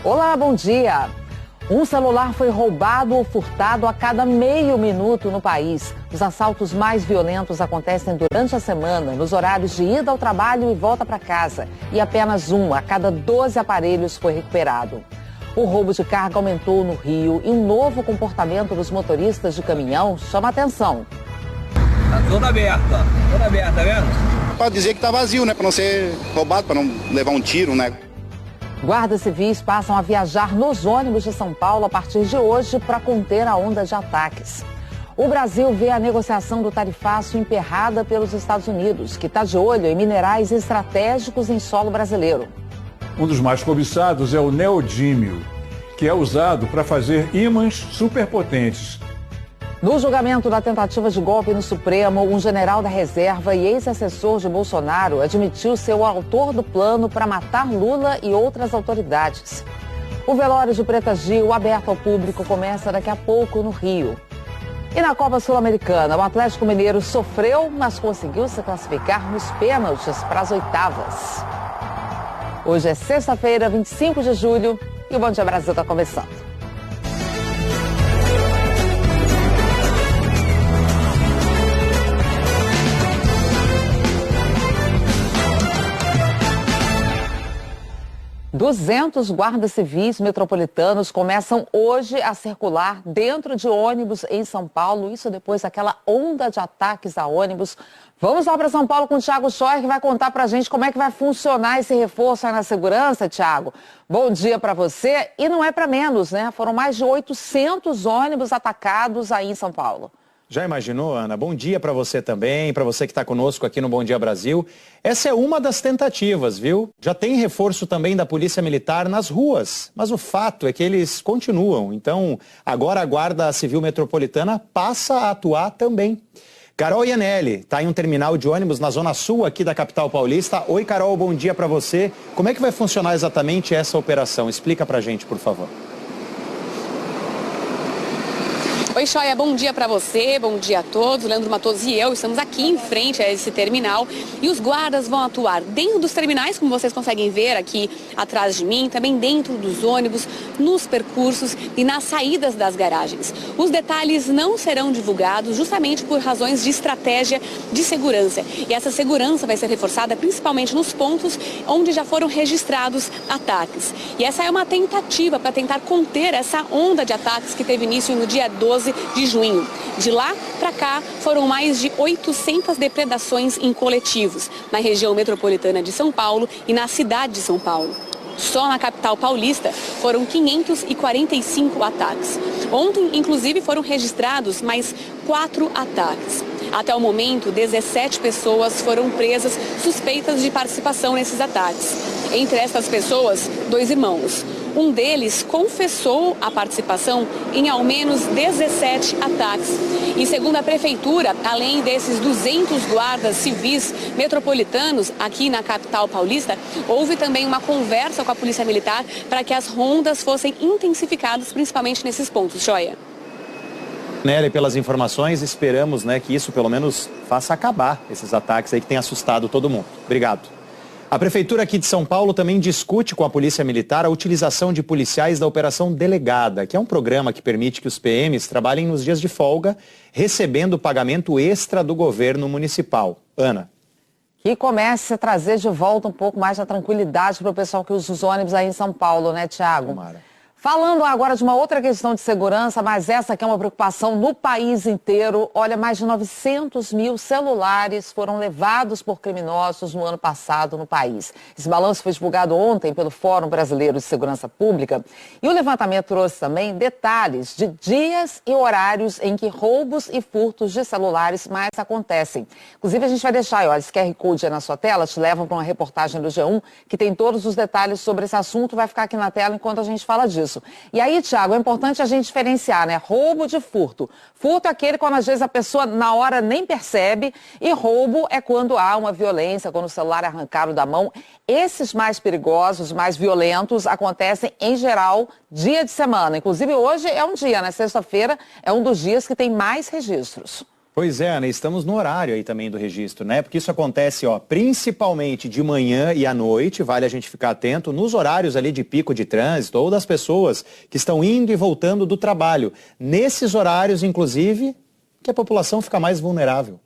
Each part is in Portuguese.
Olá, bom dia. Um celular foi roubado ou furtado a cada meio minuto no país. Os assaltos mais violentos acontecem durante a semana, nos horários de ida ao trabalho e volta para casa. E apenas um a cada 12 aparelhos foi recuperado. O roubo de carga aumentou no Rio e um novo comportamento dos motoristas de caminhão chama atenção. Tá toda aberta, tá vendo? Pode dizer que tá vazio, né? Para não ser roubado, para não levar um tiro, né? Guardas civis passam a viajar nos ônibus de São Paulo a partir de hoje para conter a onda de ataques. O Brasil vê a negociação do tarifaço emperrada pelos Estados Unidos, que está de olho em minerais estratégicos em solo brasileiro. Um dos mais cobiçados é o neodímio, que é usado para fazer ímãs superpotentes. No julgamento da tentativa de golpe no Supremo, um general da reserva e ex-assessor de Bolsonaro admitiu ser o autor do plano para matar Lula e outras autoridades. O velório de Preta Gil, aberto ao público, começa daqui a pouco no Rio. E na Copa Sul-Americana, o Atlético Mineiro sofreu, mas conseguiu se classificar nos pênaltis para as oitavas. Hoje é sexta-feira, 25 de julho, e o Bom Dia Brasil está começando. Duzentos guardas civis metropolitanos começam hoje a circular dentro de ônibus em São Paulo, isso depois daquela onda de ataques a ônibus. Vamos lá para São Paulo com o Thiago Scheuer, que vai contar para a gente como é que vai funcionar esse reforço aí na segurança, Thiago. Bom dia para você, e não é para menos, né? Foram mais de 800 ônibus atacados aí em São Paulo. Já imaginou, Ana? Bom dia para você também, para você que está conosco aqui no Bom Dia Brasil. Essa é uma das tentativas, viu? Já tem reforço também da Polícia Militar nas ruas, mas o fato é que eles continuam. Então, agora a Guarda Civil Metropolitana passa a atuar também. Carol Iannelli está em um terminal de ônibus na Zona Sul aqui da capital paulista. Oi, Carol, bom dia para você. Como é que vai funcionar exatamente essa operação? Explica para a gente, por favor. Oi, Scheuer, bom dia para você, bom dia a todos. Leandro Matoso e eu estamos aqui em frente a esse terminal e os guardas vão atuar dentro dos terminais, como vocês conseguem ver aqui atrás de mim, também dentro dos ônibus, nos percursos e nas saídas das garagens. Os detalhes não serão divulgados justamente por razões de estratégia de segurança. E essa segurança vai ser reforçada principalmente nos pontos onde já foram registrados ataques. E essa é uma tentativa para tentar conter essa onda de ataques que teve início no dia 12 de junho. De lá para cá, foram mais de 800 depredações em coletivos, na região metropolitana de São Paulo e na cidade de São Paulo. Só na capital paulista foram 545 ataques. Ontem, inclusive, foram registrados mais 4 ataques. Até o momento, 17 pessoas foram presas suspeitas de participação nesses ataques. Entre essas pessoas, 2 irmãos. Um deles confessou a participação em ao menos 17 ataques. E segundo a prefeitura, além desses 200 guardas civis metropolitanos aqui na capital paulista, houve também uma conversa com a Polícia Militar para que as rondas fossem intensificadas, principalmente nesses pontos. Scheuer. Nery, pelas informações, esperamos, que isso pelo menos faça acabar esses ataques aí que têm assustado todo mundo. Obrigado. A Prefeitura aqui de São Paulo também discute com a Polícia Militar a utilização de policiais da Operação Delegada, que é um programa que permite que os PMs trabalhem nos dias de folga, recebendo pagamento extra do governo municipal. Ana. Que comece a trazer de volta um pouco mais de tranquilidade para o pessoal que usa os ônibus aí em São Paulo, né, Thiago? Tomara. Falando agora de uma outra questão de segurança, mas essa que é uma preocupação no país inteiro. Olha, mais de 900 mil celulares foram levados por criminosos no ano passado no país. Esse balanço foi divulgado ontem pelo Fórum Brasileiro de Segurança Pública. E o levantamento trouxe também detalhes de dias e horários em que roubos e furtos de celulares mais acontecem. Inclusive, a gente vai deixar, olha, esse QR Code aí na sua tela, te leva para uma reportagem do G1, que tem todos os detalhes sobre esse assunto, vai ficar aqui na tela enquanto a gente fala disso. E aí, Thiago, é importante a gente diferenciar, né? Roubo de furto. Furto é aquele quando às vezes a pessoa na hora nem percebe, e roubo é quando há uma violência, quando o celular é arrancado da mão. Esses mais perigosos, mais violentos, acontecem em geral dia de semana. Inclusive hoje é um dia, né? Sexta-feira é um dos dias que tem mais registros. Pois é, Ana, estamos no horário aí também do registro, né? Porque isso acontece, principalmente de manhã e à noite, vale a gente ficar atento nos horários ali de pico de trânsito ou das pessoas que estão indo e voltando do trabalho. Nesses horários, inclusive, que a população fica mais vulnerável.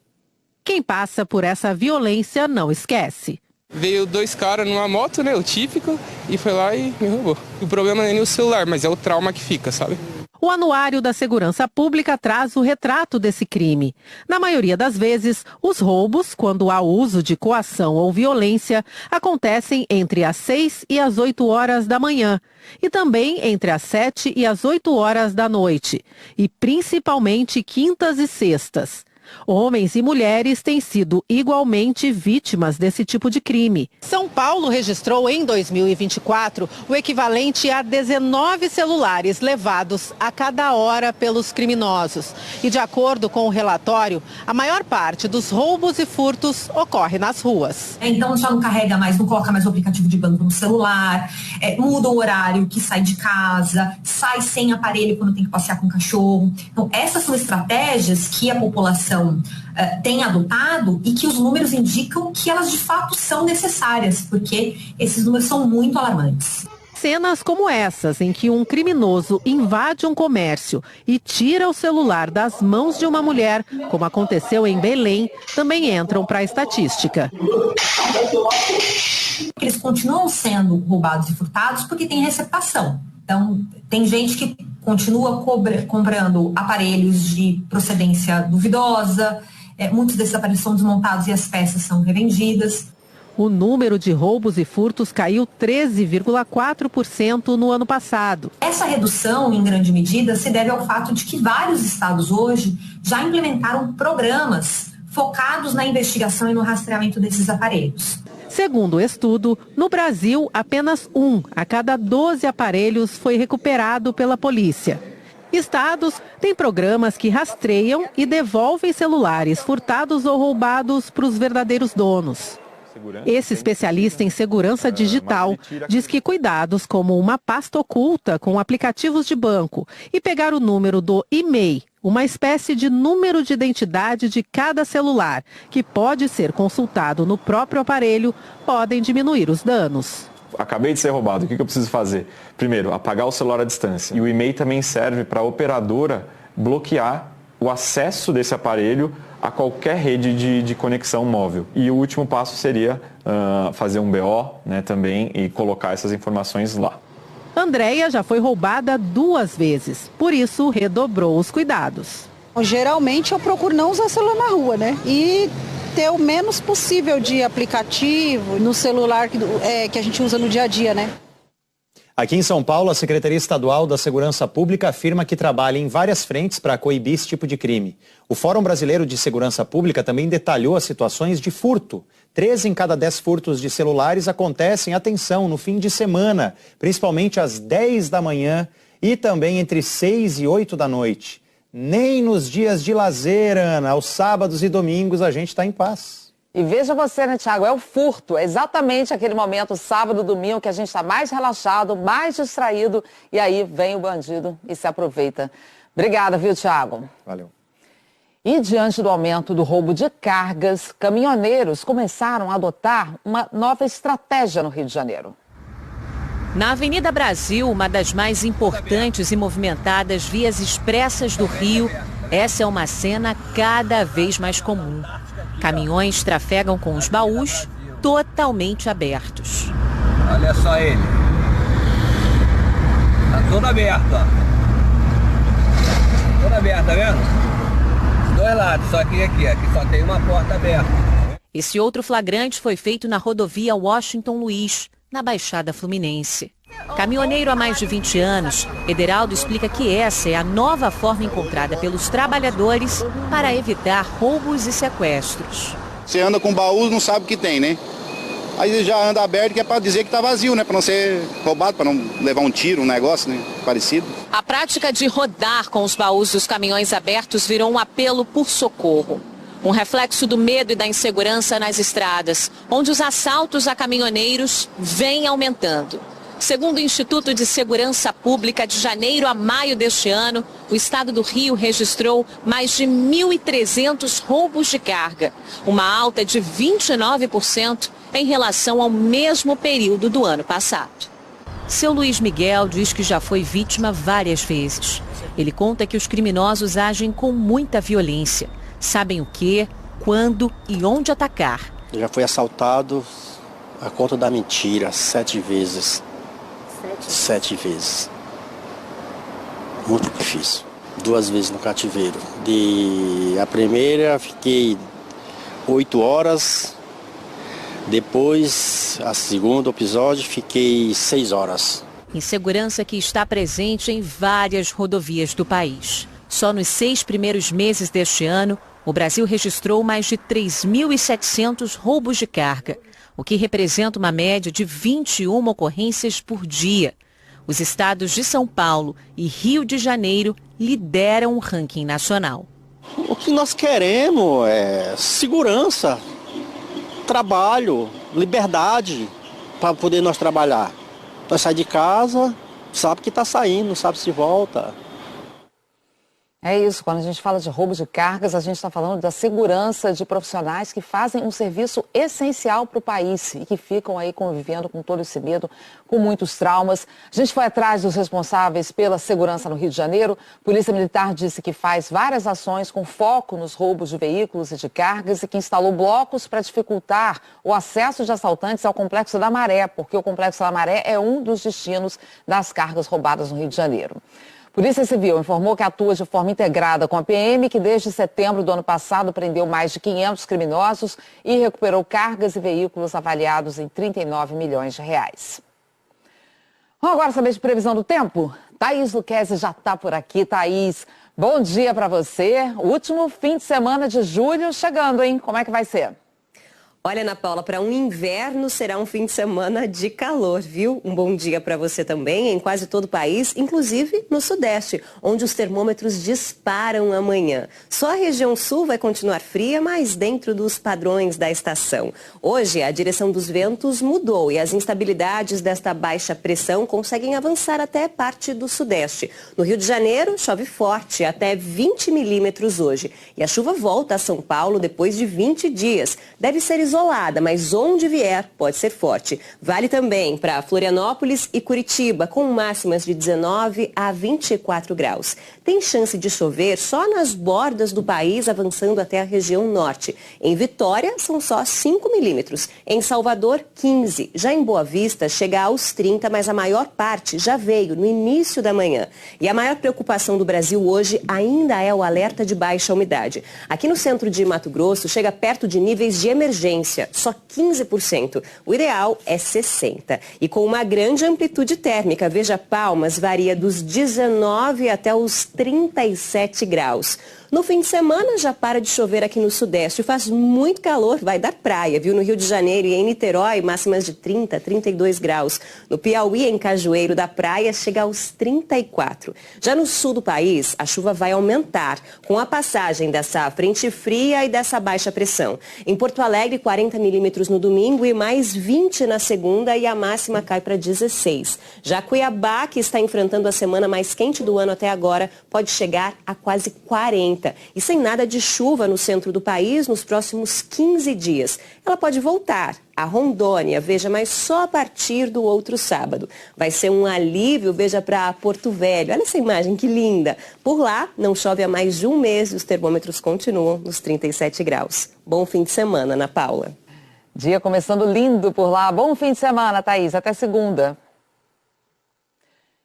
Quem passa por essa violência não esquece. Veio 2 caras numa moto, né, o típico, e foi lá e me roubou. O problema não é nem o celular, mas é o trauma que fica, sabe? O Anuário da Segurança Pública traz o retrato desse crime. Na maioria das vezes, os roubos, quando há uso de coação ou violência, acontecem entre as 6 e as 8 horas da manhã e também entre as 7 e as 8 horas da noite, e principalmente quintas e sextas. Homens e mulheres têm sido igualmente vítimas desse tipo de crime. São Paulo registrou em 2024 o equivalente a 19 celulares levados a cada hora pelos criminosos. E de acordo com o relatório, a maior parte dos roubos e furtos ocorre nas ruas. Então já não carrega mais, não coloca mais o aplicativo de banco no celular, muda o horário que sai de casa, sai sem aparelho quando tem que passear com o cachorro. Então essas são estratégias que a população tem adotado e que os números indicam que elas de fato são necessárias, porque esses números são muito alarmantes. Cenas como essas, em que um criminoso invade um comércio e tira o celular das mãos de uma mulher, como aconteceu em Belém, também entram para a estatística. Eles continuam sendo roubados e furtados porque tem receptação. Então, tem gente que continua comprando aparelhos de procedência duvidosa, muitos desses aparelhos são desmontados e as peças são revendidas. O número de roubos e furtos caiu 13,4% no ano passado. Essa redução, em grande medida, se deve ao fato de que vários estados hoje já implementaram programas focados na investigação e no rastreamento desses aparelhos. Segundo o estudo, no Brasil, apenas 1 a cada 12 aparelhos foi recuperado pela polícia. Estados têm programas que rastreiam e devolvem celulares furtados ou roubados para os verdadeiros donos. Esse especialista em segurança digital diz que cuidados como uma pasta oculta com aplicativos de banco e pegar o número do e-mail, uma espécie de número de identidade de cada celular, que pode ser consultado no próprio aparelho, podem diminuir os danos. Acabei de ser roubado, o que eu preciso fazer? Primeiro, apagar o celular à distância. E o e-mail também serve para a operadora bloquear o acesso desse aparelho a qualquer rede de conexão móvel. E o último passo seria fazer um BO, né, também, e colocar essas informações lá. Andréia já foi roubada 2 vezes, por isso redobrou os cuidados. Geralmente eu procuro não usar celular na rua, né? E ter o menos possível de aplicativo no celular que a gente usa no dia a dia, né? Aqui em São Paulo, a Secretaria Estadual da Segurança Pública afirma que trabalha em várias frentes para coibir esse tipo de crime. O Fórum Brasileiro de Segurança Pública também detalhou as situações de furto. 13 em cada 10 furtos de celulares acontecem, atenção, no fim de semana, principalmente às 10 da manhã e também entre 6 e 8 da noite. Nem nos dias de lazer, Ana, aos sábados e domingos a gente está em paz. E veja você, né, Thiago, é o furto, é exatamente aquele momento, sábado, domingo, que a gente está mais relaxado, mais distraído, e aí vem o bandido e se aproveita. Obrigada, viu, Thiago? Valeu. E diante do aumento do roubo de cargas, caminhoneiros começaram a adotar uma nova estratégia no Rio de Janeiro. Na Avenida Brasil, uma das mais importantes e movimentadas vias expressas do Rio, essa é uma cena cada vez mais comum. Caminhões trafegam com os baús totalmente abertos. Olha só ele. Tá toda aberta. Toda aberta, tá vendo? Os 2 lados, só que aqui só tem uma porta aberta. Esse outro flagrante foi feito na rodovia Washington Luiz, na Baixada Fluminense. Caminhoneiro há mais de 20 anos, Ederaldo explica que essa é a nova forma encontrada pelos trabalhadores para evitar roubos e sequestros. Você anda com baú, não sabe o que tem, né? Aí já anda aberto, que é para dizer que tá vazio, né? Para não ser roubado, para não levar um tiro, um negócio, né? Parecido. A prática de rodar com os baús dos caminhões abertos virou um apelo por socorro. Um reflexo do medo e da insegurança nas estradas, onde os assaltos a caminhoneiros vêm aumentando. Segundo o Instituto de Segurança Pública, de janeiro a maio deste ano, o estado do Rio registrou mais de 1.300 roubos de carga, uma alta de 29% em relação ao mesmo período do ano passado. Seu Luiz Miguel diz que já foi vítima várias vezes. Ele conta que os criminosos agem com muita violência, sabem o que, quando e onde atacar. Já fui assaltado a conta da mentira 7 vezes. 7 vezes. Muito difícil. 2 vezes no cativeiro. A primeira fiquei 8 horas. Depois, a segundo episódio, fiquei 6 horas. Insegurança que está presente em várias rodovias do país. Só nos 6 primeiros meses deste ano, o Brasil registrou mais de 3.700 roubos de carga, o que representa uma média de 21 ocorrências por dia. Os estados de São Paulo e Rio de Janeiro lideram o ranking nacional. O que nós queremos é segurança, trabalho, liberdade para poder nós trabalhar. Nós saímos de casa, sabe que está saindo, não sabe se volta. É isso, quando a gente fala de roubo de cargas, a gente está falando da segurança de profissionais que fazem um serviço essencial para o país e que ficam aí convivendo com todo esse medo, com muitos traumas. A gente foi atrás dos responsáveis pela segurança no Rio de Janeiro. A Polícia Militar disse que faz várias ações com foco nos roubos de veículos e de cargas e que instalou blocos para dificultar o acesso de assaltantes ao Complexo da Maré, porque o Complexo da Maré é um dos destinos das cargas roubadas no Rio de Janeiro. A Polícia Civil informou que atua de forma integrada com a PM, que desde setembro do ano passado prendeu mais de 500 criminosos e recuperou cargas e veículos avaliados em 39 milhões de reais. Vamos agora saber de previsão do tempo? Thaís Luquezzi já está por aqui. Thaís, bom dia para você. O último fim de semana de julho chegando, hein? Como é que vai ser? Olha, Ana Paula, para um inverno será um fim de semana de calor, viu? Um bom dia para você também em quase todo o país, inclusive no Sudeste, onde os termômetros disparam amanhã. Só a região sul vai continuar fria, mas dentro dos padrões da estação. Hoje, a direção dos ventos mudou e as instabilidades desta baixa pressão conseguem avançar até parte do Sudeste. No Rio de Janeiro, chove forte, até 20 milímetros hoje. E a chuva volta a São Paulo depois de 20 dias. Deve ser isolada, mas onde vier pode ser forte. Vale também para Florianópolis e Curitiba, com máximas de 19 a 24 graus. Tem chance de chover só nas bordas do país, avançando até a região norte. Em Vitória, são só 5 milímetros. Em Salvador, 15. Já em Boa Vista, chega aos 30, mas a maior parte já veio no início da manhã. E a maior preocupação do Brasil hoje ainda é o alerta de baixa umidade. Aqui no centro de Mato Grosso, chega perto de níveis de emergência. Só 15%. O ideal é 60%. E com uma grande amplitude térmica, veja, Palmas varia dos 19 até os 37 graus. No fim de semana já para de chover aqui no Sudeste. Faz muito calor, vai dar praia, viu? No Rio de Janeiro e em Niterói, máximas de 30, 32 graus. No Piauí, em Cajueiro da Praia, chega aos 34. Já no sul do país, a chuva vai aumentar, com a passagem dessa frente fria e dessa baixa pressão. Em Porto Alegre, 40 milímetros no domingo e mais 20 na segunda e a máxima cai para 16. Já Cuiabá, que está enfrentando a semana mais quente do ano até agora, pode chegar a quase 40. E sem nada de chuva no centro do país nos próximos 15 dias. Ela pode voltar a Rondônia, veja, mas só a partir do outro sábado. Vai ser um alívio, veja, para Porto Velho. Olha essa imagem, que linda. Por lá, não chove há mais de um mês e os termômetros continuam nos 37 graus. Bom fim de semana, Ana Paula. Dia começando lindo por lá. Bom fim de semana, Thaís. Até segunda.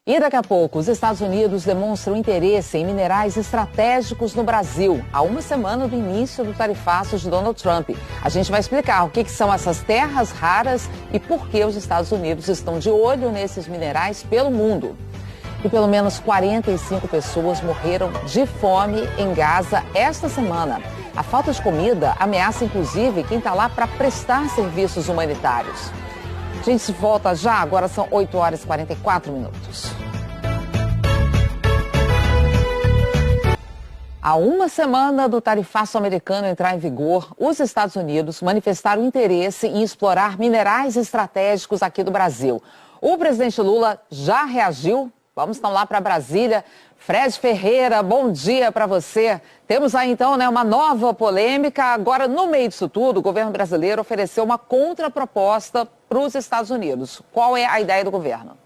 E daqui a pouco, os Estados Unidos demonstram interesse em minerais estratégicos no Brasil, há uma semana do início do tarifaço de Donald Trump. A gente vai explicar o que são essas terras raras e por que os Estados Unidos estão de olho nesses minerais pelo mundo. E pelo menos 45 pessoas morreram de fome em Gaza esta semana. A falta de comida ameaça, inclusive, quem está lá para prestar serviços humanitários. A gente volta já, agora são 8 horas e 44 minutos. Há uma semana do tarifaço americano entrar em vigor, os Estados Unidos manifestaram interesse em explorar minerais estratégicos aqui do Brasil. O presidente Lula já reagiu. Vamos então lá para Brasília. Fred Ferreira, bom dia para você. Temos aí então uma nova polêmica. Agora, no meio disso tudo, o governo brasileiro ofereceu uma contraproposta para os Estados Unidos. Qual é a ideia do governo?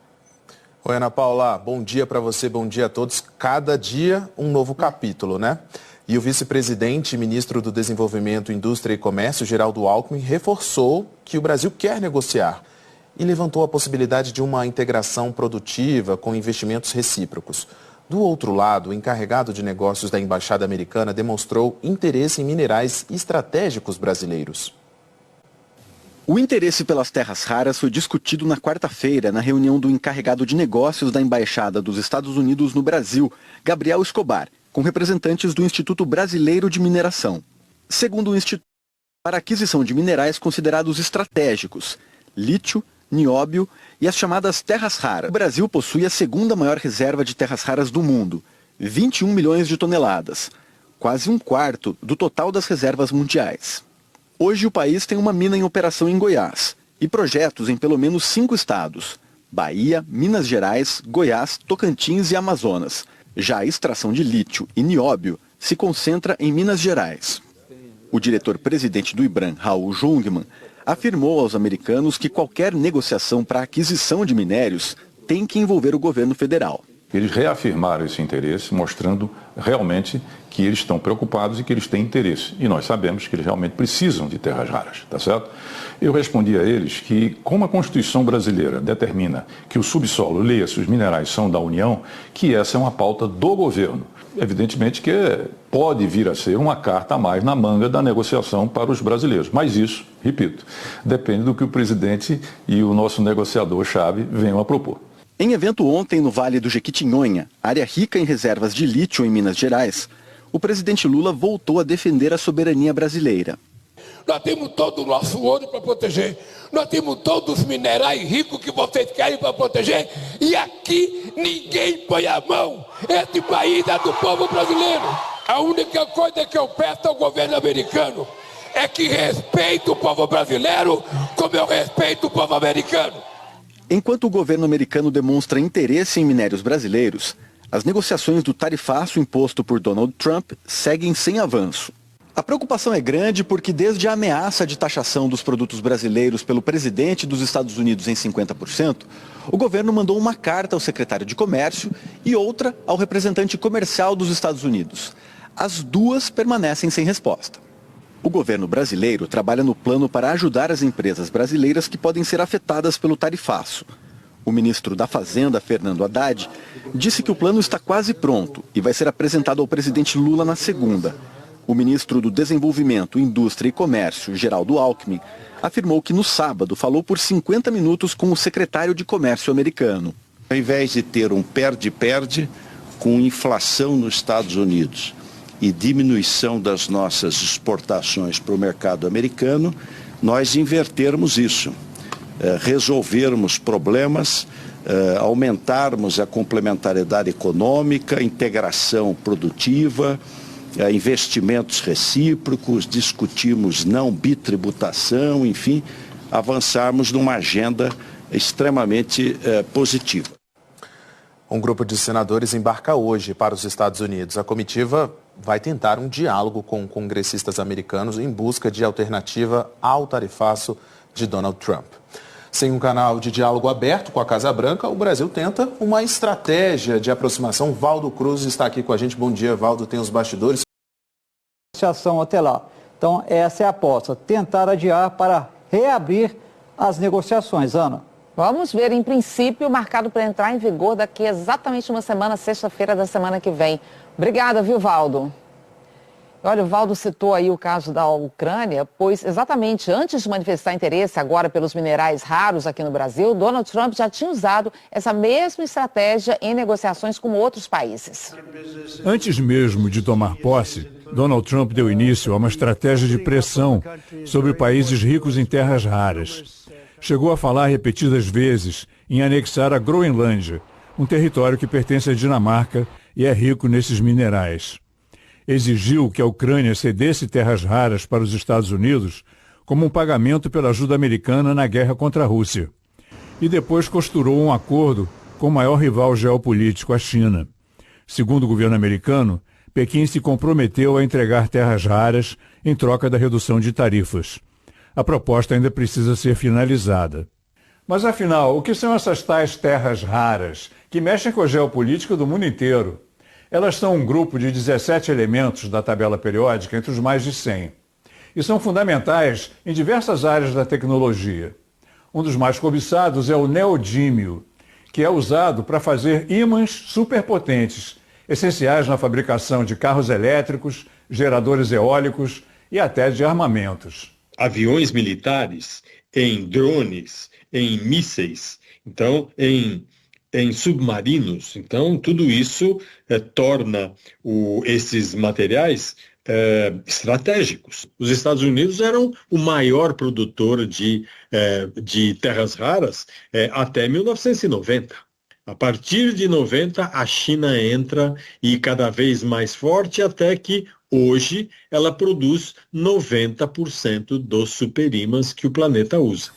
Oi, Ana Paula, bom dia para você, bom dia a todos. Cada dia um novo capítulo, né? E o vice-presidente e ministro do Desenvolvimento, Indústria e Comércio, Geraldo Alckmin, reforçou que o Brasil quer negociar e levantou a possibilidade de uma integração produtiva com investimentos recíprocos. Do outro lado, o encarregado de negócios da Embaixada Americana demonstrou interesse em minerais estratégicos brasileiros. O interesse pelas terras raras foi discutido na quarta-feira na reunião do encarregado de negócios da Embaixada dos Estados Unidos no Brasil, Gabriel Escobar, com representantes do Instituto Brasileiro de Mineração. Segundo o Instituto, para a aquisição de minerais considerados estratégicos, lítio, nióbio e as chamadas terras raras. O Brasil possui a segunda maior reserva de terras raras do mundo, 21 milhões de toneladas, quase um quarto do total das reservas mundiais. Hoje o país tem uma mina em operação em Goiás e projetos em pelo menos 5 estados, Bahia, Minas Gerais, Goiás, Tocantins e Amazonas. Já a extração de lítio e nióbio se concentra em Minas Gerais. O diretor-presidente do IBRAM, Raul Jungmann, afirmou aos americanos que qualquer negociação para a aquisição de minérios tem que envolver o governo federal. Eles reafirmaram esse interesse, mostrando realmente que eles estão preocupados e que eles têm interesse. E nós sabemos que eles realmente precisam de terras raras, tá certo? Eu respondi a eles que, como a Constituição brasileira determina que o subsolo, leia-se, os minerais são da União, que essa é uma pauta do governo. Evidentemente que pode vir a ser uma carta a mais na manga da negociação para os brasileiros. Mas isso, repito, depende do que o presidente e o nosso negociador-chave venham a propor. Em evento ontem no Vale do Jequitinhonha, área rica em reservas de lítio em Minas Gerais, o presidente Lula voltou a defender a soberania brasileira. Nós temos todo o nosso ouro para proteger, nós temos todos os minerais ricos que vocês querem para proteger, e aqui ninguém põe a mão. Esse país é do povo brasileiro. A única coisa que eu peço ao governo americano é que respeite o povo brasileiro como eu respeito o povo americano. Enquanto o governo americano demonstra interesse em minérios brasileiros, as negociações do tarifaço imposto por Donald Trump seguem sem avanço. A preocupação é grande porque desde a ameaça de taxação dos produtos brasileiros pelo presidente dos Estados Unidos em 50%, o governo mandou uma carta ao secretário de Comércio e outra ao representante comercial dos Estados Unidos. As duas permanecem sem resposta. O governo brasileiro trabalha no plano para ajudar as empresas brasileiras que podem ser afetadas pelo tarifaço. O ministro da Fazenda, Fernando Haddad, disse que o plano está quase pronto e vai ser apresentado ao presidente Lula na segunda. O ministro do Desenvolvimento, Indústria e Comércio, Geraldo Alckmin, afirmou que no sábado falou por 50 minutos com o secretário de Comércio americano. Ao invés de ter um perde-perde com inflação nos Estados Unidos e diminuição das nossas exportações para o mercado americano, nós invertermos isso, resolvermos problemas, aumentarmos a complementariedade econômica, integração produtiva, investimentos recíprocos, discutimos não bitributação, enfim, avançarmos numa agenda extremamente positiva. Um grupo de senadores embarca hoje para os Estados Unidos. A comitiva vai tentar um diálogo com congressistas americanos em busca de alternativa ao tarifaço de Donald Trump. Sem um canal de diálogo aberto com a Casa Branca, o Brasil tenta uma estratégia de aproximação. Valdo Cruz está aqui com a gente. Bom dia, Valdo. Tem os bastidores. Negociação até lá. Então, essa é a aposta. Tentar adiar para reabrir as negociações. Ana. Vamos ver, em princípio, marcado para entrar em vigor daqui exatamente uma semana, sexta-feira da semana que vem. Obrigada, viu, Valdo? Olha, o Valdo citou aí o caso da Ucrânia, pois exatamente antes de manifestar interesse agora pelos minerais raros aqui no Brasil, Donald Trump já tinha usado essa mesma estratégia em negociações com outros países. Antes mesmo de tomar posse, Donald Trump deu início a uma estratégia de pressão sobre países ricos em terras raras. Chegou a falar repetidas vezes em anexar a Groenlândia, um território que pertence à Dinamarca e é rico nesses minerais. Exigiu que a Ucrânia cedesse terras raras para os Estados Unidos como um pagamento pela ajuda americana na guerra contra a Rússia. e depois costurou um acordo com o maior rival geopolítico, a China. Segundo o governo americano, Pequim se comprometeu a entregar terras raras em troca da redução de tarifas. A proposta ainda precisa ser finalizada. Mas afinal, o que são essas tais terras raras que mexem com a geopolítica do mundo inteiro? Elas são um grupo de 17 elementos da tabela periódica entre os mais de 100. E são fundamentais em diversas áreas da tecnologia. Um dos mais cobiçados é o neodímio, que é usado para fazer ímãs superpotentes, essenciais na fabricação de carros elétricos, geradores eólicos e até de armamentos. Aviões militares, em drones, em mísseis, então em submarinos. Então, tudo isso torna esses materiais estratégicos. Os Estados Unidos eram o maior produtor de terras raras até 1990. A partir de 90, a China entra e cada vez mais forte, até que hoje ela produz 90% dos superímãs que o planeta usa.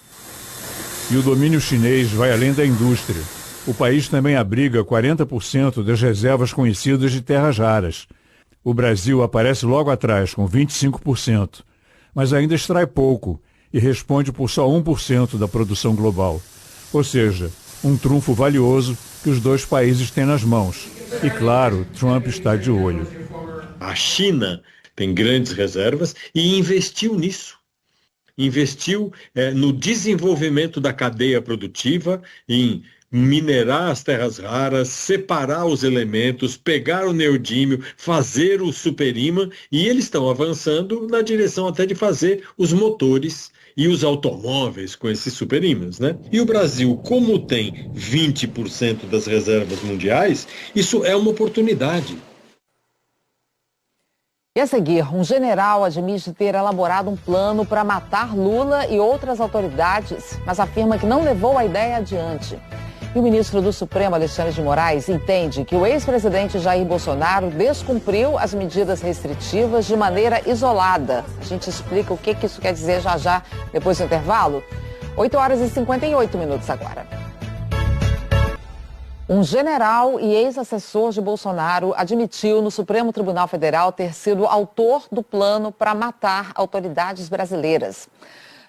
E o domínio chinês vai além da indústria. O país também abriga 40% das reservas conhecidas de terras raras. O Brasil aparece logo atrás, com 25%, mas ainda extrai pouco e responde por só 1% da produção global. Ou seja, um trunfo valioso que os dois países têm nas mãos. E claro, Trump está de olho. A China tem grandes reservas e investiu nisso. Investiu no desenvolvimento da cadeia produtiva, em minerar as terras raras, separar os elementos, pegar o neodímio, fazer o superímã, e eles estão avançando na direção até de fazer os motores e os automóveis com esses superímãs, né? E o Brasil, como tem 20% das reservas mundiais, isso é uma oportunidade. E a seguir, um general admite ter elaborado um plano para matar Lula e outras autoridades, mas afirma que não levou a ideia adiante. E o ministro do Supremo, Alexandre de Moraes, entende que o ex-presidente Jair Bolsonaro descumpriu as medidas restritivas de maneira isolada. A gente explica o que isso quer dizer já, depois do intervalo. 8h58 agora. Um general e ex-assessor de Bolsonaro admitiu no Supremo Tribunal Federal ter sido autor do plano para matar autoridades brasileiras.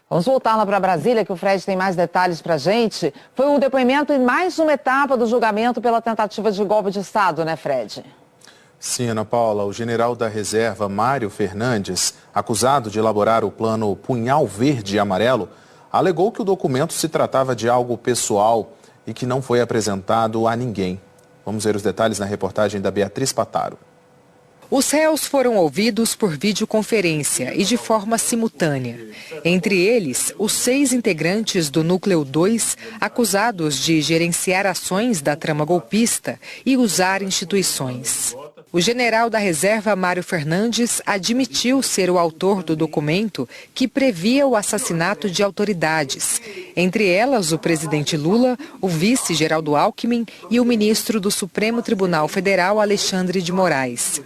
Vamos voltar lá para Brasília, que o Fred tem mais detalhes para a gente. Foi um depoimento em mais uma etapa do julgamento pela tentativa de golpe de Estado, né, Fred? Sim, Ana Paula. O general da reserva, Mário Fernandes, acusado de elaborar o plano Punhal Verde e Amarelo, alegou que o documento se tratava de algo pessoal e que não foi apresentado a ninguém. Vamos ver os detalhes na reportagem da Beatriz Pataro. Os réus foram ouvidos por videoconferência e de forma simultânea. Entre eles, os 6 integrantes do Núcleo 2, acusados de gerenciar ações da trama golpista e usar instituições. O general da reserva, Mário Fernandes, admitiu ser o autor do documento que previa o assassinato de autoridades, entre elas o presidente Lula, o vice Geraldo Alckmin e o ministro do Supremo Tribunal Federal, Alexandre de Moraes.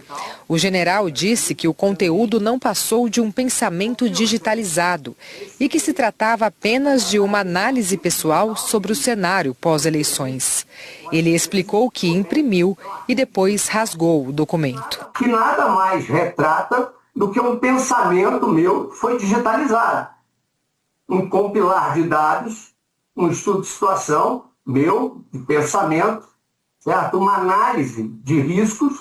O general disse que o conteúdo não passou de um pensamento digitalizado e que se tratava apenas de uma análise pessoal sobre o cenário pós-eleições. Ele explicou que imprimiu e depois rasgou o documento. Que nada mais retrata do que um pensamento meu que foi digitalizado. Um compilar de dados, um estudo de situação meu, de pensamento, certo? Uma análise de riscos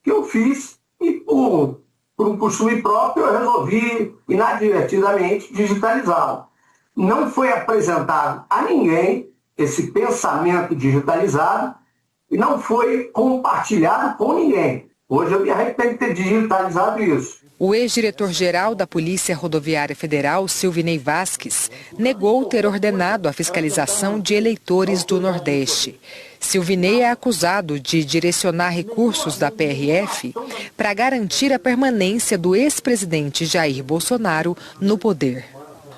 que eu fiz e por um costume próprio eu resolvi inadvertidamente digitalizá-lo. Não foi apresentado a ninguém esse pensamento digitalizado e não foi compartilhado com ninguém. Hoje eu me arrependo de ter digitalizado isso. O ex-diretor-geral da Polícia Rodoviária Federal, Silvinei Vasques, negou ter ordenado a fiscalização de eleitores do Nordeste. Silvinei é acusado de direcionar recursos da PRF para garantir a permanência do ex-presidente Jair Bolsonaro no poder.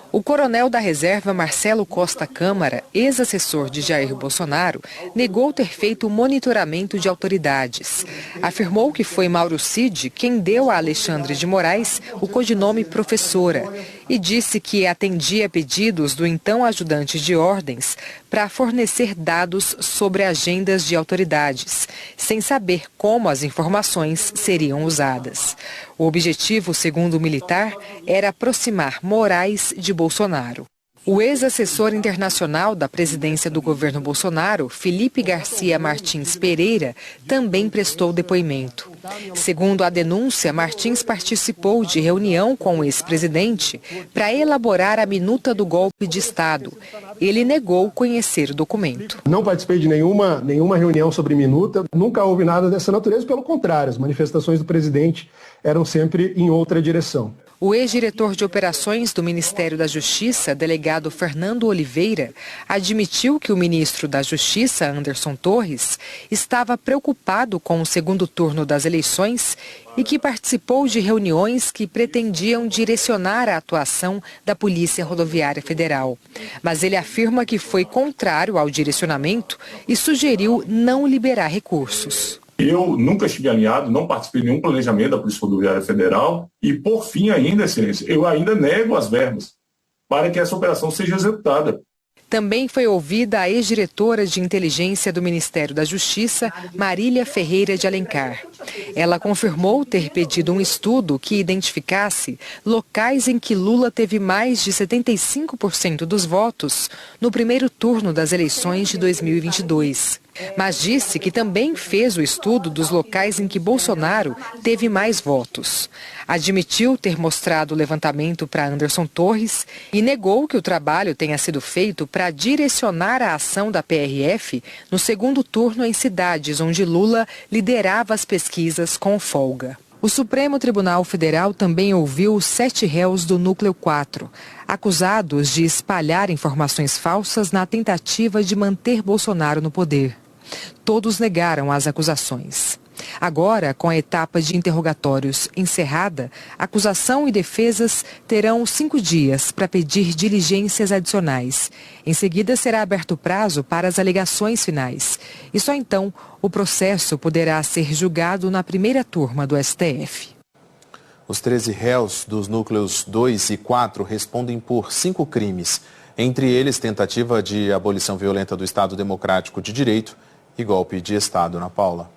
O coronel da reserva, Marcelo Costa Câmara, ex-assessor de Jair Bolsonaro, negou ter feito o monitoramento de autoridades. Afirmou que foi Mauro Cid quem deu a Alexandre de Moraes o codinome Professora e disse que atendia pedidos do então ajudante de ordens para fornecer dados sobre agendas de autoridades, sem saber como as informações seriam usadas. O objetivo, segundo o militar, era aproximar Moraes de Bolsonaro. O ex-assessor internacional da presidência do governo Bolsonaro, Felipe Garcia Martins Pereira, também prestou depoimento. Segundo a denúncia, Martins participou de reunião com o ex-presidente para elaborar a minuta do golpe de Estado. Ele negou conhecer o documento. Não participei de nenhuma reunião sobre minuta, nunca houve nada dessa natureza, pelo contrário, as manifestações do presidente eram sempre em outra direção. O ex-diretor de operações do Ministério da Justiça, delegado Fernando Oliveira, admitiu que o ministro da Justiça, Anderson Torres, estava preocupado com o segundo turno das eleições e que participou de reuniões que pretendiam direcionar a atuação da Polícia Rodoviária Federal. Mas ele afirma que foi contrário ao direcionamento e sugeriu não liberar recursos. Eu nunca estive alinhado, não participei de nenhum planejamento da Polícia Rodoviária Federal e, por fim, ainda, Excelência, eu ainda nego as verbas para que essa operação seja executada. Também foi ouvida a ex-diretora de inteligência do Ministério da Justiça, Marília Ferreira de Alencar. Ela confirmou ter pedido um estudo que identificasse locais em que Lula teve mais de 75% dos votos no primeiro turno das eleições de 2022. Mas disse que também fez o estudo dos locais em que Bolsonaro teve mais votos. Admitiu ter mostrado o levantamento para Anderson Torres e negou que o trabalho tenha sido feito para direcionar a ação da PRF no segundo turno em cidades onde Lula liderava as pesquisas com folga. O Supremo Tribunal Federal também ouviu os 7 réus do Núcleo 4, acusados de espalhar informações falsas na tentativa de manter Bolsonaro no poder. Todos negaram as acusações. Agora, com a etapa de interrogatórios encerrada, acusação e defesas terão 5 dias para pedir diligências adicionais. Em seguida, será aberto o prazo para as alegações finais. E só então o processo poderá ser julgado na primeira turma do STF. Os 13 réus dos núcleos 2 e 4 respondem por 5 crimes, entre eles tentativa de abolição violenta do Estado Democrático de Direito e golpe de Estado. Ana Paula.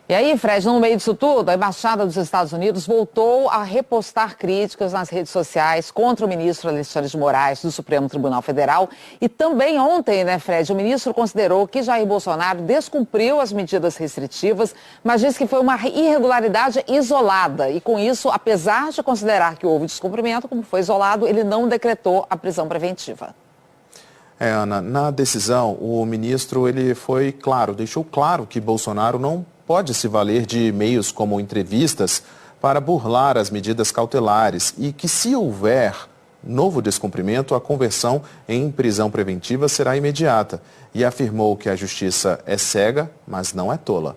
E aí, Fred, no meio disso tudo, a Embaixada dos Estados Unidos voltou a repostar críticas nas redes sociais contra o ministro Alexandre de Moraes do Supremo Tribunal Federal. E também ontem, né, Fred, o ministro considerou que Jair Bolsonaro descumpriu as medidas restritivas, mas disse que foi uma irregularidade isolada. E com isso, apesar de considerar que houve descumprimento, como foi isolado, ele não decretou a prisão preventiva. Ana, na decisão, o ministro foi claro, deixou claro que Bolsonaro não pode se valer de meios como entrevistas para burlar as medidas cautelares e que, se houver novo descumprimento, a conversão em prisão preventiva será imediata. E afirmou que a justiça é cega, mas não é tola.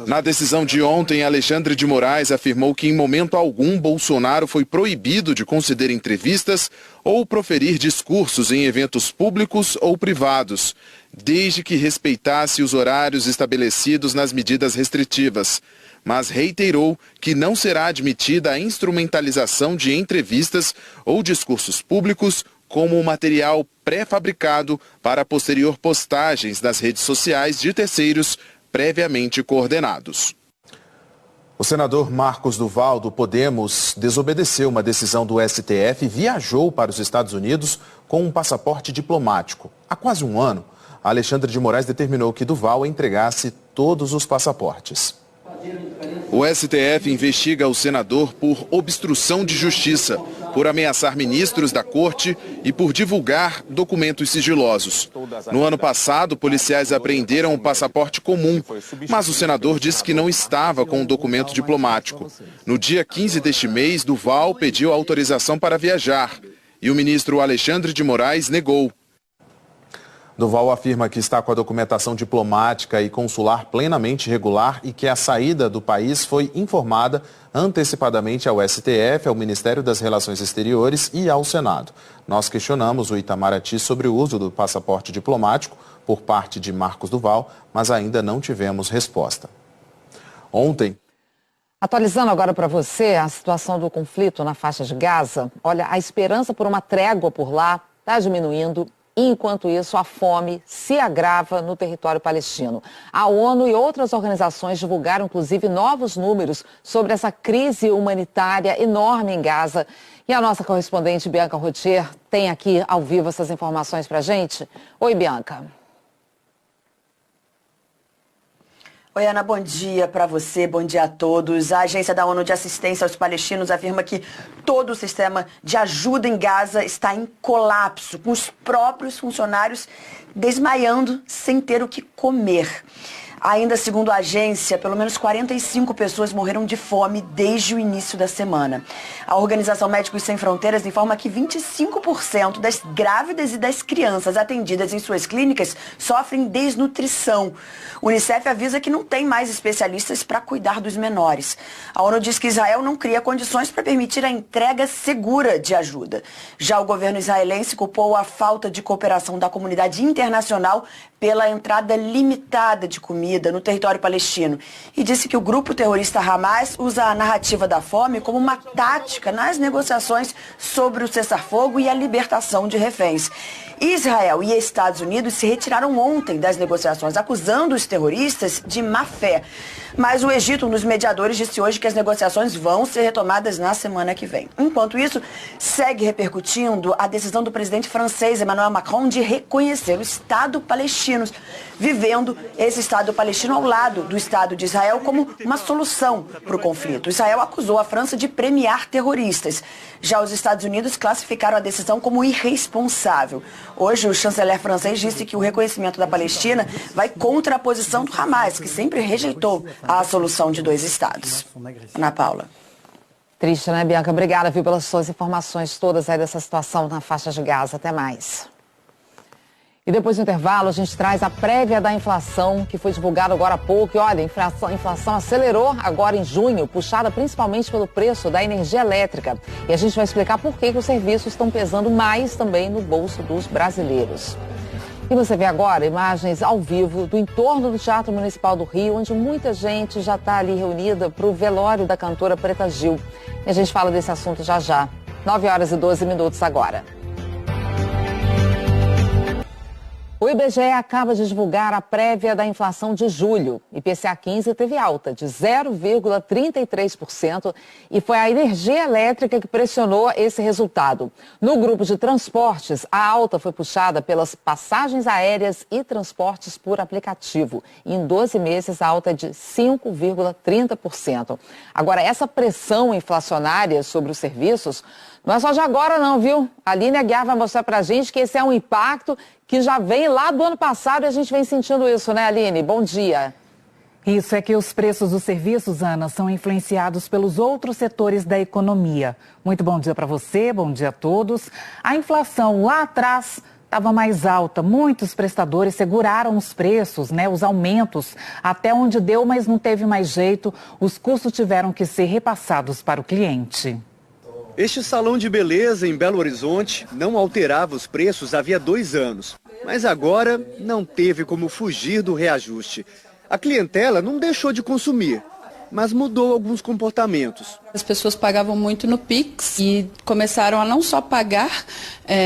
Na decisão de ontem, Alexandre de Moraes afirmou que em momento algum Bolsonaro foi proibido de conceder entrevistas ou proferir discursos em eventos públicos ou privados, desde que respeitasse os horários estabelecidos nas medidas restritivas, mas reiterou que não será admitida a instrumentalização de entrevistas ou discursos públicos como material pré-fabricado para posterior postagens nas redes sociais de terceiros previamente coordenados. O senador Marcos Duval, do Podemos, desobedeceu uma decisão do STF e viajou para os Estados Unidos com um passaporte diplomático. Há quase um ano, Alexandre de Moraes determinou que Duval entregasse todos os passaportes. O STF investiga o senador por obstrução de justiça, por ameaçar ministros da corte e por divulgar documentos sigilosos. No ano passado, policiais apreenderam um passaporte comum, mas o senador disse que não estava com um documento diplomático. No dia 15 deste mês, Duval pediu autorização para viajar e o ministro Alexandre de Moraes negou. Duval afirma que está com a documentação diplomática e consular plenamente regular e que a saída do país foi informada antecipadamente ao STF, ao Ministério das Relações Exteriores e ao Senado. Nós questionamos o Itamaraty sobre o uso do passaporte diplomático por parte de Marcos Duval, mas ainda não tivemos resposta. Ontem, Atualizando agora para você a situação do conflito na faixa de Gaza, olha, a esperança por uma trégua por lá está diminuindo. Enquanto isso, a fome se agrava no território palestino. A ONU e outras organizações divulgaram, inclusive, novos números sobre essa crise humanitária enorme em Gaza. E a nossa correspondente, Bianca Rotier, tem aqui ao vivo essas informações para a gente. Oi, Bianca. Oi, Ana, bom dia para você, bom dia a todos. A Agência da ONU de Assistência aos Palestinos afirma que todo o sistema de ajuda em Gaza está em colapso, com os próprios funcionários desmaiando sem ter o que comer. Ainda segundo a agência, pelo menos 45 pessoas morreram de fome desde o início da semana. A Organização Médicos Sem Fronteiras informa que 25% das grávidas e das crianças atendidas em suas clínicas sofrem desnutrição. O Unicef avisa que não tem mais especialistas para cuidar dos menores. A ONU diz que Israel não cria condições para permitir a entrega segura de ajuda. Já o governo israelense culpou a falta de cooperação da comunidade internacional pela entrada limitada de comida no território palestino e disse que o grupo terrorista Hamas usa a narrativa da fome como uma tática nas negociações sobre o cessar-fogo e a libertação de reféns. Israel e Estados Unidos se retiraram ontem das negociações, acusando os terroristas de má fé. Mas o Egito, um dos mediadores, disse hoje que as negociações vão ser retomadas na semana que vem. Enquanto isso, segue repercutindo a decisão do presidente francês Emmanuel Macron de reconhecer o Estado palestino, vivendo esse Estado palestino ao lado do Estado de Israel como uma solução para o conflito. Israel acusou a França de premiar terroristas. Já os Estados Unidos classificaram a decisão como irresponsável. Hoje, o chanceler francês disse que o reconhecimento da Palestina vai contra a posição do Hamas, que sempre rejeitou a solução de dois estados. Ana Paula. Triste, né, Bianca? Obrigada, viu, pelas suas informações todas aí dessa situação na faixa de Gaza. Até mais. E depois do intervalo, a gente traz a prévia da inflação, que foi divulgada agora há pouco. E olha, a inflação acelerou agora em junho, puxada principalmente pelo preço da energia elétrica. E a gente vai explicar por que os serviços estão pesando mais também no bolso dos brasileiros. E você vê agora imagens ao vivo do entorno do Teatro Municipal do Rio, onde muita gente já está ali reunida para o velório da cantora Preta Gil. E a gente fala desse assunto já já. 9h12 agora. O IBGE acaba de divulgar a prévia da inflação de julho. IPCA 15 teve alta de 0,33% e foi a energia elétrica que pressionou esse resultado. No grupo de transportes, a alta foi puxada pelas passagens aéreas e transportes por aplicativo. E em 12 meses, a alta é de 5,30%. Agora, essa pressão inflacionária sobre os serviços não é só de agora não, viu? A Aline Aguiar vai mostrar pra gente que esse é um impacto que já vem lá do ano passado e a gente vem sentindo isso, né, Aline? Bom dia. Isso é que os preços dos serviços, Ana, são influenciados pelos outros setores da economia. Muito bom dia para você, bom dia a todos. A inflação lá atrás estava mais alta. Muitos prestadores seguraram os preços, né, os aumentos, até onde deu, mas não teve mais jeito. Os custos tiveram que ser repassados para o cliente. Este salão de beleza em Belo Horizonte não alterava os preços havia 2 anos, mas agora não teve como fugir do reajuste. A clientela não deixou de consumir, mas mudou alguns comportamentos. As pessoas pagavam muito no Pix e começaram a não só pagar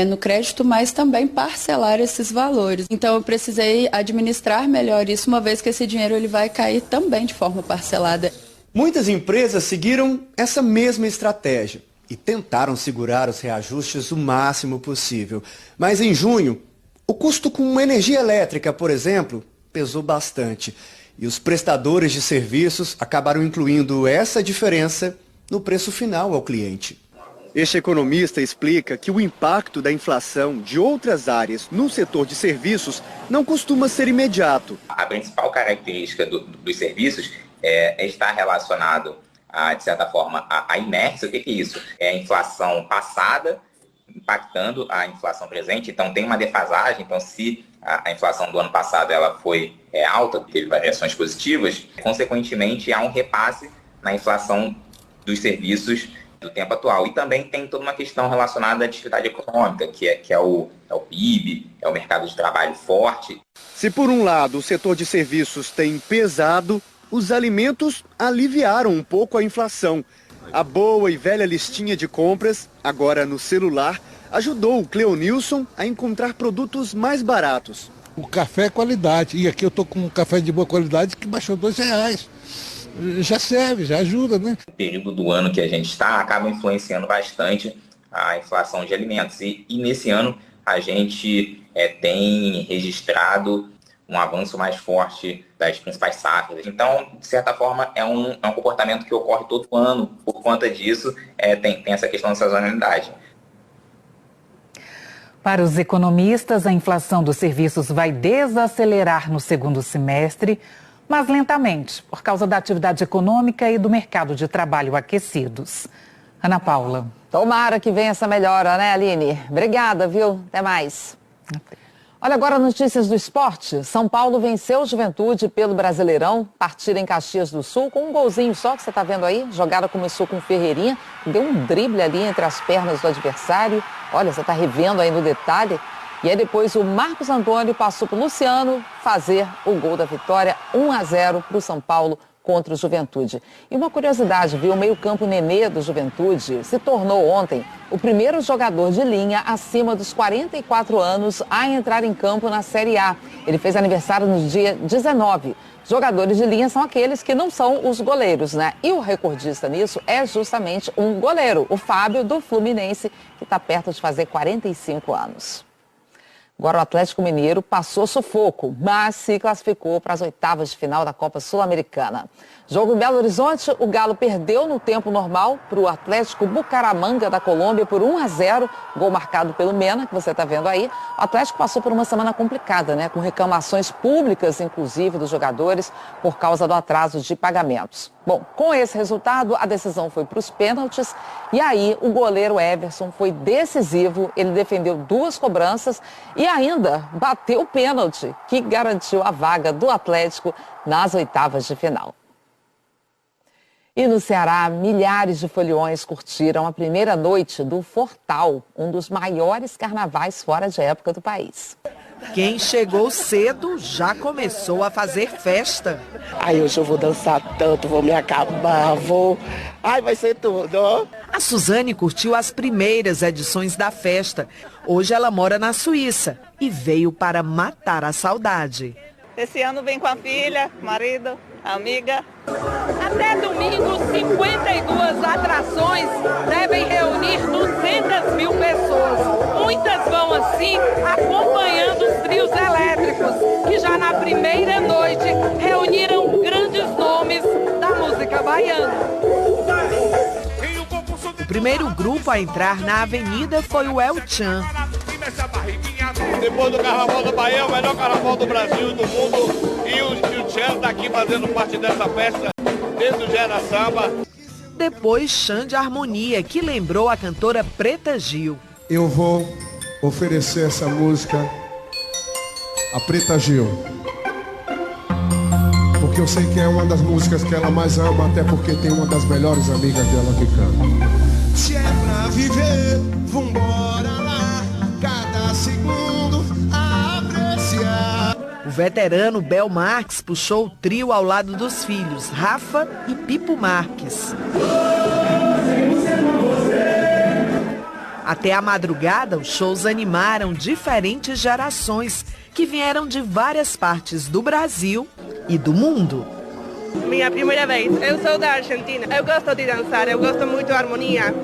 no crédito, mas também parcelar esses valores. Então eu precisei administrar melhor isso, uma vez que esse dinheiro ele vai cair também de forma parcelada. Muitas empresas seguiram essa mesma estratégia e tentaram segurar os reajustes o máximo possível. Mas em junho, o custo com energia elétrica, por exemplo, pesou bastante. E os prestadores de serviços acabaram incluindo essa diferença no preço final ao cliente. Este economista explica que o impacto da inflação de outras áreas no setor de serviços não costuma ser imediato. A principal característica dos serviços está relacionado de certa forma, a inércia. O que é isso? É a inflação passada impactando a inflação presente, então tem uma defasagem. Então, se a inflação do ano passado ela foi alta, teve variações positivas, consequentemente há um repasse na inflação dos serviços do tempo atual. E também tem toda uma questão relacionada à atividade econômica, que é o PIB, é o mercado de trabalho forte. Se por um lado o setor de serviços tem pesado, os alimentos aliviaram um pouco a inflação. A boa e velha listinha de compras, agora no celular, ajudou o Cleonilson a encontrar produtos mais baratos. O café é qualidade, e aqui eu estou com um café de boa qualidade que baixou R$2. Já serve, já ajuda, né? O período do ano que a gente está acaba influenciando bastante a inflação de alimentos. E nesse ano a gente tem registrado um avanço mais forte das principais safras. Então, de certa forma, é um comportamento que ocorre todo ano. Por conta disso, tem essa questão da sazonalidade. Para os economistas, a inflação dos serviços vai desacelerar no segundo semestre, mas lentamente, por causa da atividade econômica e do mercado de trabalho aquecidos. Ana Paula. Tomara que venha essa melhora, né, Aline? Obrigada, viu? Até mais. Olha agora notícias do esporte. São Paulo venceu o Juventude pelo Brasileirão, partida em Caxias do Sul, com um golzinho só que você está vendo aí. Jogada começou com o Ferreirinha, deu um drible ali entre as pernas do adversário. Olha, você está revendo aí no detalhe. E aí depois o Marcos Antônio passou para o Luciano fazer o gol da vitória, 1-0 para o São Paulo contra o Juventude. E uma curiosidade, viu? O meio-campo Nenê do Juventude se tornou ontem o primeiro jogador de linha acima dos 44 anos a entrar em campo na Série A. Ele fez aniversário no dia 19. Jogadores de linha são aqueles que não são os goleiros, né? E o recordista nisso é justamente um goleiro, o Fábio do Fluminense, que está perto de fazer 45 anos. Agora o Atlético Mineiro passou sufoco, mas se classificou para as oitavas de final da Copa Sul-Americana. Jogo em Belo Horizonte, o Galo perdeu no tempo normal para o Atlético Bucaramanga da Colômbia por 1-0, gol marcado pelo Mena, que você está vendo aí. O Atlético passou por uma semana complicada, né, com reclamações públicas, inclusive, dos jogadores, por causa do atraso de pagamentos. Bom, com esse resultado, a decisão foi para os pênaltis e aí o goleiro Everson foi decisivo, ele defendeu 2 cobranças e ainda bateu o pênalti, que garantiu a vaga do Atlético nas oitavas de final. E no Ceará, milhares de foliões curtiram a primeira noite do Fortal, um dos maiores carnavais fora de época do país. Quem chegou cedo já começou a fazer festa. Ai, hoje eu vou dançar tanto, vou me acabar, vou... Ai, vai ser tudo. A Suzane curtiu as primeiras edições da festa. Hoje ela mora na Suíça e veio para matar a saudade. Esse ano vem com a filha, marido, amiga. Até domingo, 52 atrações devem reunir 200.000 pessoas. Muitas vão assim, acompanhando os trios elétricos, que já na primeira noite reuniram grandes nomes da música baiana. O primeiro grupo a entrar na avenida foi o El Chan. Depois do Carnaval da Bahia, é o melhor carnaval do Brasil e do mundo. E o Tchan está aqui fazendo parte dessa festa, desde o Gera Samba. Depois, Xande Harmonia, que lembrou a cantora Preta Gil. Eu vou oferecer essa música a Preta Gil, porque eu sei que é uma das músicas que ela mais ama, até porque tem uma das melhores amigas dela que canta. Se é pra viver, vambora lá, cada segundo a apreciar. O veterano Bel Marques puxou o trio ao lado dos filhos, Rafa e Pipo Marques. Até a madrugada, os shows animaram diferentes gerações que vieram de várias partes do Brasil e do mundo. Minha primeira vez, eu sou da Argentina, eu gosto de dançar, eu gosto muito da harmonia.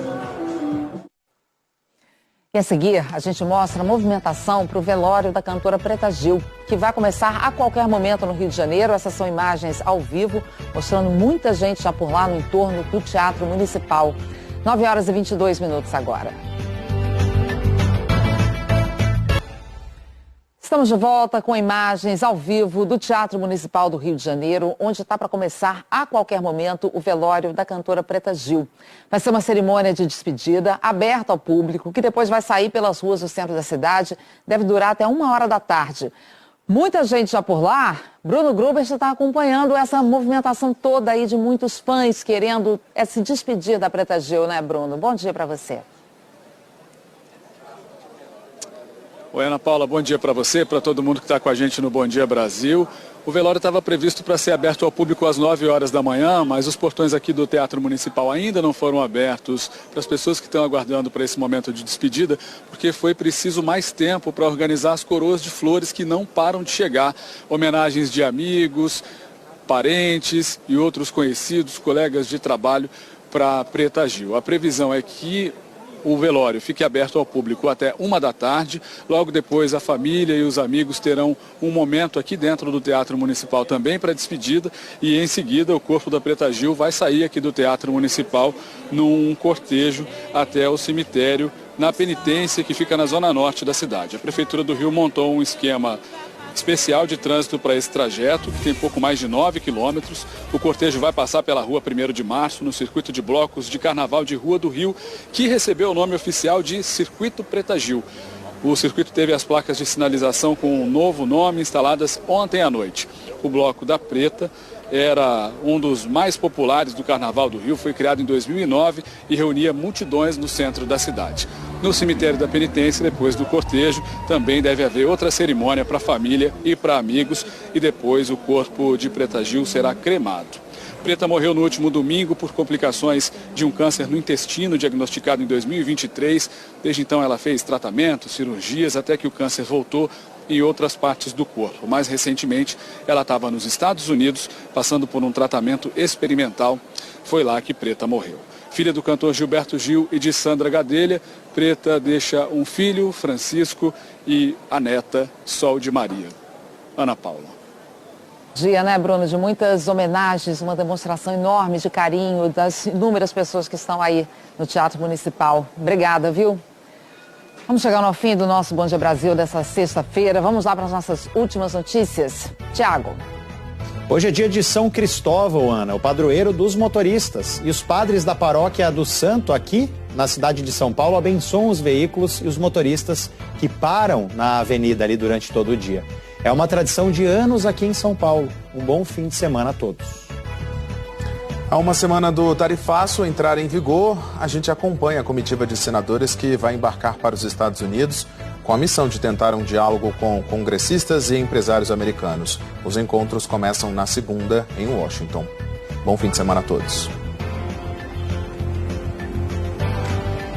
E a seguir, a gente mostra a movimentação para o velório da cantora Preta Gil, que vai começar a qualquer momento no Rio de Janeiro. Essas são imagens ao vivo, mostrando muita gente já por lá no entorno do Teatro Municipal. 9h22 agora. Estamos de volta com imagens ao vivo do Teatro Municipal do Rio de Janeiro, onde está para começar a qualquer momento o velório da cantora Preta Gil. Vai ser uma cerimônia de despedida aberta ao público, que depois vai sair pelas ruas do centro da cidade, deve durar até 1h da tarde. Muita gente já por lá. Bruno Gruber já está acompanhando essa movimentação toda aí de muitos fãs querendo se despedir da Preta Gil, né, Bruno? Bom dia para você. Oi, Ana Paula, bom dia para você, para todo mundo que está com a gente no Bom Dia Brasil. O velório estava previsto para ser aberto ao público às 9 horas da manhã, mas os portões aqui do Teatro Municipal ainda não foram abertos para as pessoas que estão aguardando para esse momento de despedida, porque foi preciso mais tempo para organizar as coroas de flores que não param de chegar. Homenagens de amigos, parentes e outros conhecidos, colegas de trabalho para Preta Gil. A previsão é que o velório fique aberto ao público até 13h. Logo depois, a família e os amigos terão um momento aqui dentro do Teatro Municipal também para despedida. E em seguida, o corpo da Preta Gil vai sair aqui do Teatro Municipal num cortejo até o cemitério na Penitência, que fica na zona norte da cidade. A Prefeitura do Rio montou um esquema especial de trânsito para esse trajeto, que tem pouco mais de 9 quilômetros. O cortejo vai passar pela rua 1º de Março, no circuito de blocos de Carnaval de Rua do Rio, que recebeu o nome oficial de Circuito Preta Gil. O circuito teve as placas de sinalização com um novo nome instaladas ontem à noite. O Bloco da Preta era um dos mais populares do Carnaval do Rio, foi criado em 2009 e reunia multidões no centro da cidade. No cemitério da Penitência, depois do cortejo, também deve haver outra cerimônia para a família e para amigos, e depois o corpo de Preta Gil será cremado. Preta morreu no último domingo por complicações de um câncer no intestino diagnosticado em 2023. Desde então ela fez tratamentos, cirurgias, até que o câncer voltou em outras partes do corpo. Mais recentemente, ela estava nos Estados Unidos, passando por um tratamento experimental. Foi lá que Preta morreu. Filha do cantor Gilberto Gil e de Sandra Gadelha, Preta deixa um filho, Francisco, e a neta, Sol de Maria. Ana Paula. Dia, né, Bruno, de muitas homenagens, uma demonstração enorme de carinho das inúmeras pessoas que estão aí no Teatro Municipal. Obrigada, viu? Vamos chegar ao fim do nosso Bom Dia Brasil dessa sexta-feira. Vamos lá para as nossas últimas notícias. Tiago. Hoje é dia de São Cristóvão, Ana, o padroeiro dos motoristas. E os padres da paróquia do Santo, aqui na cidade de São Paulo, abençoam os veículos e os motoristas que param na avenida ali durante todo o dia. É uma tradição de anos aqui em São Paulo. Um bom fim de semana a todos. Há uma semana do tarifaço entrar em vigor, a gente acompanha a comitiva de senadores que vai embarcar para os Estados Unidos com a missão de tentar um diálogo com congressistas e empresários americanos. Os encontros começam na segunda em Washington. Bom fim de semana a todos.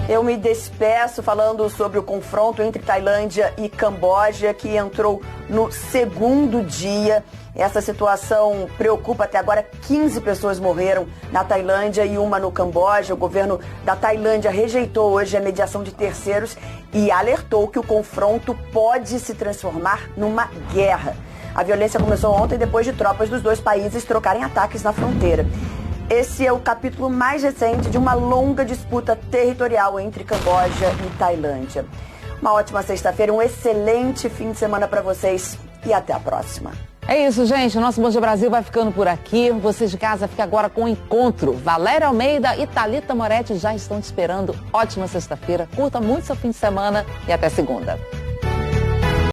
Eu me despeço falando sobre o confronto entre Tailândia e Camboja, que entrou no segundo dia. Essa situação preocupa. Até agora 15 pessoas morreram na Tailândia e uma no Camboja. O governo da Tailândia rejeitou hoje a mediação de terceiros e alertou que o confronto pode se transformar numa guerra. A violência começou ontem depois de tropas dos dois países trocarem ataques na fronteira. Esse é o capítulo mais recente de uma longa disputa territorial entre Camboja e Tailândia. Uma ótima sexta-feira, um excelente fim de semana para vocês e até a próxima. É isso, gente. O nosso Bom Dia Brasil vai ficando por aqui. Você de casa fica agora com o encontro. Valéria Almeida e Thalita Moretti já estão te esperando. Ótima sexta-feira. Curta muito seu fim de semana e até segunda.